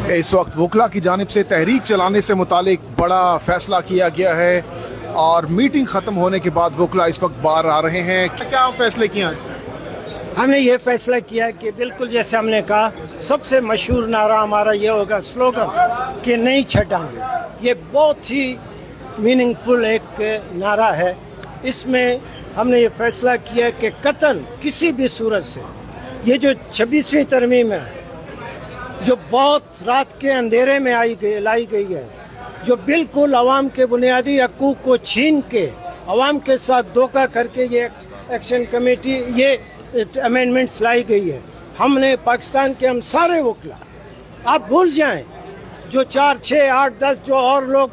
इस वक्त वकला की जानिब से तहरीक चलाने से मुतालिक बड़ा फैसला किया गया है और मीटिंग ख़त्म होने के बाद वकला इस वक्त बाहर आ रहे हैं। क्या फैसले किए हैं? हमने ये फैसला किया कि बिल्कुल जैसे हमने कहा, सबसे मशहूर नारा हमारा ये होगा, स्लोगन कि नहीं छटांगे। ये बहुत ही मीनिंगफुल एक नारा है। इसमें हमने ये फैसला किया कि कतन किसी भी सूरत से ये जो 26वीं तरमीम है, जो बहुत रात के अंधेरे में लाई गई है, जो बिल्कुल अवाम के बुनियादी हकूक़ को छीन के अवाम के साथ धोखा करके ये एक्शन कमेटी ये अमेंडमेंट्स लाई गई है। हमने पाकिस्तान के हम सारे वकला, आप भूल जाएं जो 4, 6, 8, 10 जो और लोग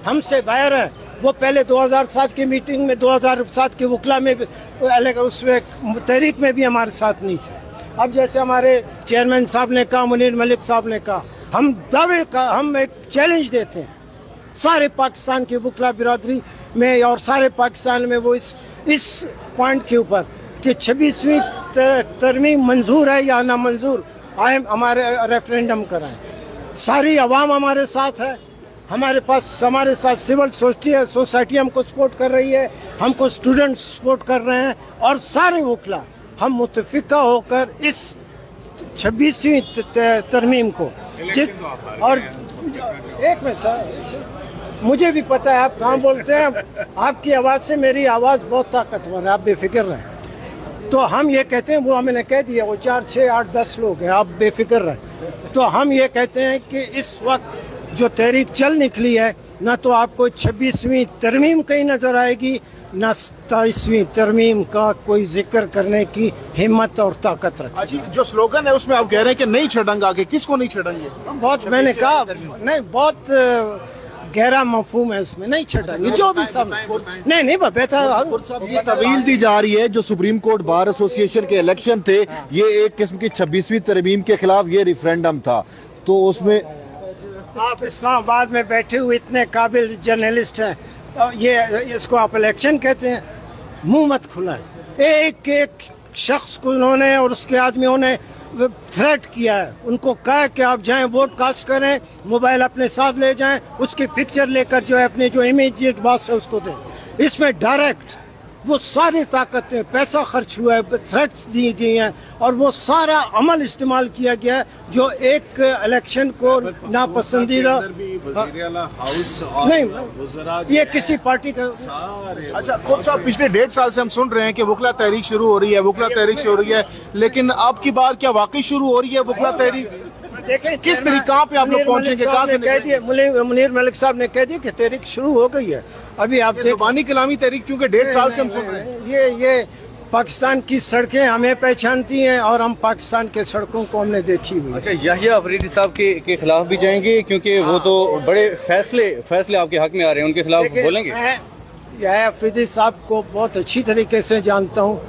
हमसे बाहर हैं, वो पहले 2007 की मीटिंग में 2007 के वकला में उसमें तहरीक में भी हमारे साथ नहीं थे। अब जैसे हमारे चेयरमैन साहब ने कहा, मुनीर मलिक साहब ने कहा, हम दावे का हम एक चैलेंज देते हैं सारे पाकिस्तान की वकला बिरादरी में और सारे पाकिस्तान में, वो इस पॉइंट के ऊपर कि 26वीं तरमीम मंजूर है या ना मंजूर, आए हमारे रेफरेंडम कराएं। सारी आवाम हमारे साथ है, हमारे साथ सिविल सोसाइटी हमको सपोर्ट कर रही है, हमको स्टूडेंट्स सपोर्ट कर रहे हैं और सारे वकला हम मुत्तफिका होकर इस 26वीं तरमीम को और एक में सर, मुझे भी पता है आप कहाँ बोलते हैं, आपकी आवाज़ से मेरी आवाज़ बहुत ताकतवर है, आप बेफिक्र रहें। तो हम ये कहते हैं, वो हमने कह दिया, वो 4, 6, 8, 10 लोग हैं, आप बेफिक्र रहें। तो हम ये कहते हैं कि इस वक्त जो तहरीक चल निकली है, ना तो आपको 26वीं तरमीम कहीं नजर आएगी, ना 27वीं तरमीम का कोई जिक्र करने की हिम्मत और ताकत रखे। जी, जो स्लोगन है उसमें आप कह रहे हैं कि नहीं छड़ेंगे, आगे किसको नहीं छड़ेंगे? बहुत मैंने कहा नहीं, बहुत गहरा मफहूम है इसमें, नहीं छड़ेंगे जो भी सब नहीं बेहतर ये तवील दी जा रही है। जो सुप्रीम कोर्ट बार एसोसिएशन के इलेक्शन थे, ये एक किस्म की 26वीं तरमीम के खिलाफ ये रेफरेंडम था, तो उसमें आप इस्लामाबाद में बैठे हुए इतने काबिल जर्नलिस्ट हैं, ये इसको आप इलेक्शन कहते हैं? मुंह मत खुलाएं। एक शख्स को उन्होंने और उसके आदमियों ने थ्रेट किया है, उनको कहा कि आप जाएं वोट कास्ट करें, मोबाइल अपने साथ ले जाएं, उसकी पिक्चर लेकर जो है अपने जो इमीडिएट बॉस है उसको दें। इसमें डायरेक्ट वो सारी ताकतें, पैसा खर्च हुआ है, थ्रेट्स दी गई हैं और वो सारा अमल इस्तेमाल किया गया है जो एक इलेक्शन को नापसंदीदा नहीं, ये किसी पार्टी का। अच्छा खुद साहब, पिछले 1.5 साल से हम सुन रहे हैं कि वकला तहरीक शुरू हो रही है, वकला तहरीक शुरू हो रही है, लेकिन अब की बार क्या वाकई शुरू हो रही है वकला तहरीक? देखें किस तरीका पे आप लोग पहुंचेंगे? कहाँ से कह दिए, मुनीर मलिक साहब ने कह दिया कि तहरीक शुरू हो गई है। अभी आप ज़ुबानी कलामी तहरीक, क्योंकि 1.5 साल से हम सुन रहे हैं। ये पाकिस्तान की सड़कें हमें पहचानती हैं और हम पाकिस्तान के सड़कों को हमने देखी हुई। अच्छा, याहिया अफरीदी साहब के खिलाफ भी जाएंगे, क्योंकि वो तो बड़े फैसले आपके हक में आ रहे हैं, उनके खिलाफ बोलेंगे? याहिया अफरीदी साहब को बहुत अच्छी तरीके से जानता हूँ,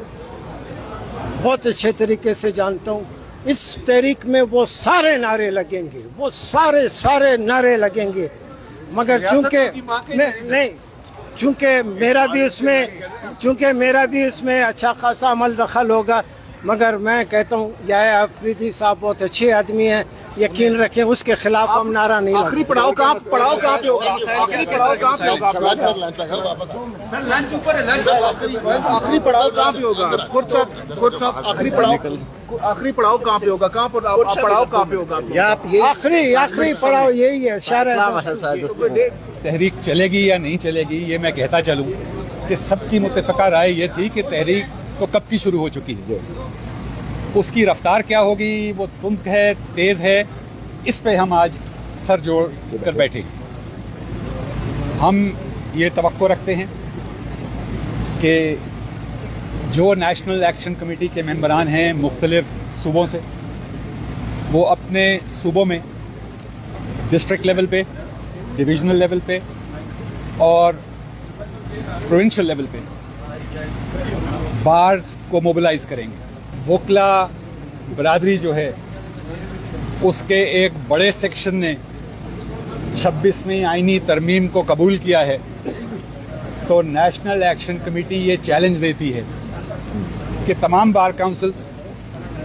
बहुत अच्छे तरीके से जानता हूँ। इस तहरीक में वो सारे नारे लगेंगे, वो सारे नारे लगेंगे, मगर चूंकि मेरा भी उसमें अच्छा खासा अमल दखल होगा, मगर मैं कहता हूँ याहिया अफरीदी साहब बहुत अच्छे आदमी हैं, यकीन रखें उसके खिलाफ हम नारा नहीं। आखिरी पड़ाव कहाँ पे होगा? आखिरी पड़ाव कहाँ पे होगा? आखिरी पड़ाव कहाँ पे होगा? खुद साहब आखिरी पड़ाव कहाँ पे होगा? पड़ाव कहाँ पे होगा? आखिरी पड़ाव यही है। तहरीक चलेगी या नहीं चलेगी, ये मैं कहता चलूं कि सबकी मुत्तफ़िका राय ये थी कि तहरीक तो कब की शुरू हो चुकी है, उसकी रफ्तार क्या होगी, वो तुंद है, तेज़ है, इस पे हम आज सर जोड़ कर बैठे। हम ये तवक्को रखते हैं कि जो नेशनल एक्शन कमेटी के मेंबरान हैं मुख्तलिफ सूबों से, वो अपने सूबों में डिस्ट्रिक्ट लेवल पे, डिविजनल लेवल पे और प्रोविंशियल लेवल पे बार्स को मोबिलाइज करेंगे। वकला बरादरी जो है उसके एक बड़े सेक्शन ने 26वीं आईनी तरमीम को कबूल किया है, तो नेशनल एक्शन कमेटी ये चैलेंज देती है कि तमाम बार काउंसिल्स,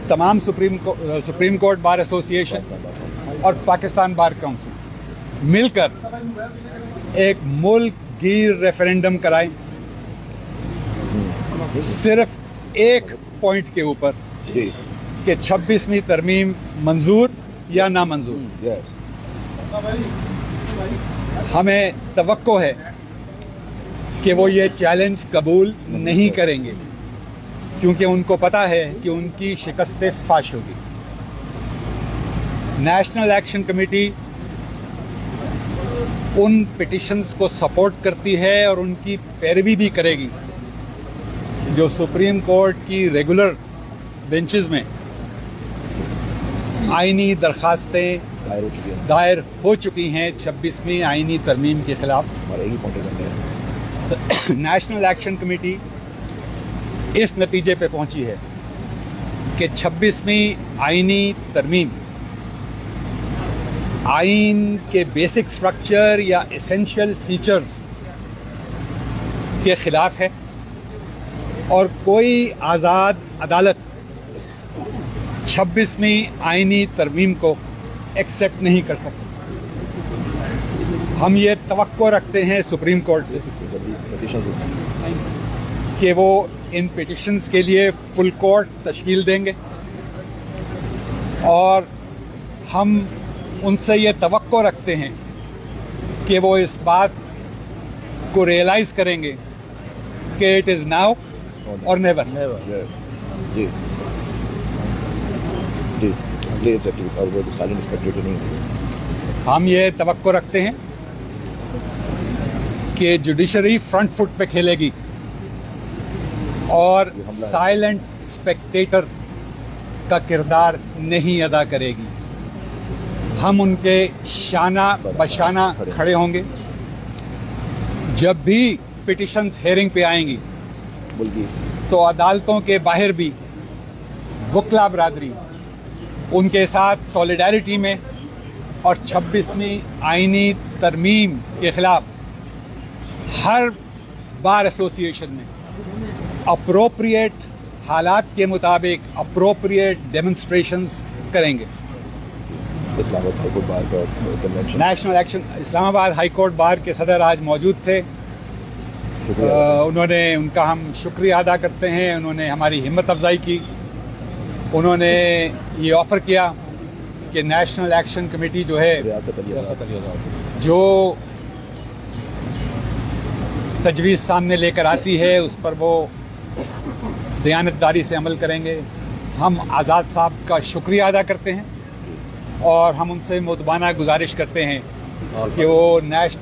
तमाम सुप्रीम कोर्ट बार एसोसिएशन और पाकिस्तान बार काउंसिल मिलकर एक मुल्क गिर रेफरेंडम कराएं, सिर्फ एक पॉइंट के ऊपर जी कि 26वीं तरमीम मंजूर या नामंजूर। यस हमें तवक्को है कि वो ये चैलेंज कबूल नहीं करेंगे, क्योंकि उनको पता है कि उनकी शिकस्त फाश होगी। नेशनल एक्शन कमेटी उन पिटिशंस को सपोर्ट करती है और उनकी पैरवी भी करेगी जो सुप्रीम कोर्ट की रेगुलर बेंचेस में आईनी दरखास्तें दायर हो चुकी हैं 26वीं आईनी तरमीम के खिलाफ। नेशनल एक्शन कमेटी इस नतीजे पे पहुंची है कि 26वीं आईनी तरमीम आइन के बेसिक स्ट्रक्चर या एसेंशियल फीचर्स के खिलाफ है और कोई आज़ाद अदालत 26वीं आईनी तरमीम को एक्सेप्ट नहीं कर सकती। हम ये तवक्को रखते हैं सुप्रीम कोर्ट से कि वो इन पिटिशंस के लिए फुल कोर्ट तश्कील देंगे और हम उनसे ये तवक्को रखते हैं कि वो इस बात को रियलाइज़ करेंगे कि इट इज़ नाउ और नेवर। जी जी और वो साइलेंट स्पेक्टेटर नहीं। हम ये तवक्को रखते हैं कि जुडिशरी फ्रंट फुट पे खेलेगी और साइलेंट स्पेक्टेटर का किरदार नहीं अदा करेगी। हम उनके शाना बशाना खड़े होंगे जब भी पिटिशंस हेयरिंग पे आएंगी, तो अदालतों के बाहर भी वकला बरादरी उनके साथ सॉलिडारिटी में और 26वीं आईनी तरमीम के खिलाफ हर बार एसोसिएशन में अप्रोप्रिएट हालात के मुताबिक अप्रोप्रिएट डेमोन्स्ट्रेशंस करेंगे। इस्लामाबाद हाई कोर्ट बार का convention, national action Islamabad high court bar के सदर आज मौजूद थे। उन्होंने उनका हम शुक्रिया अदा करते हैं। उन्होंने हमारी हिम्मत अफजाई की। उन्होंने ये ऑफ़र किया कि नेशनल एक्शन कमेटी जो है जो तजवीज़ सामने लेकर आती है उस पर वो दयानतदारी से अमल करेंगे। हम आज़ाद साहब का शुक्रिया अदा करते हैं और हम उनसे मुतबाना गुजारिश करते हैं कि वो नेशनल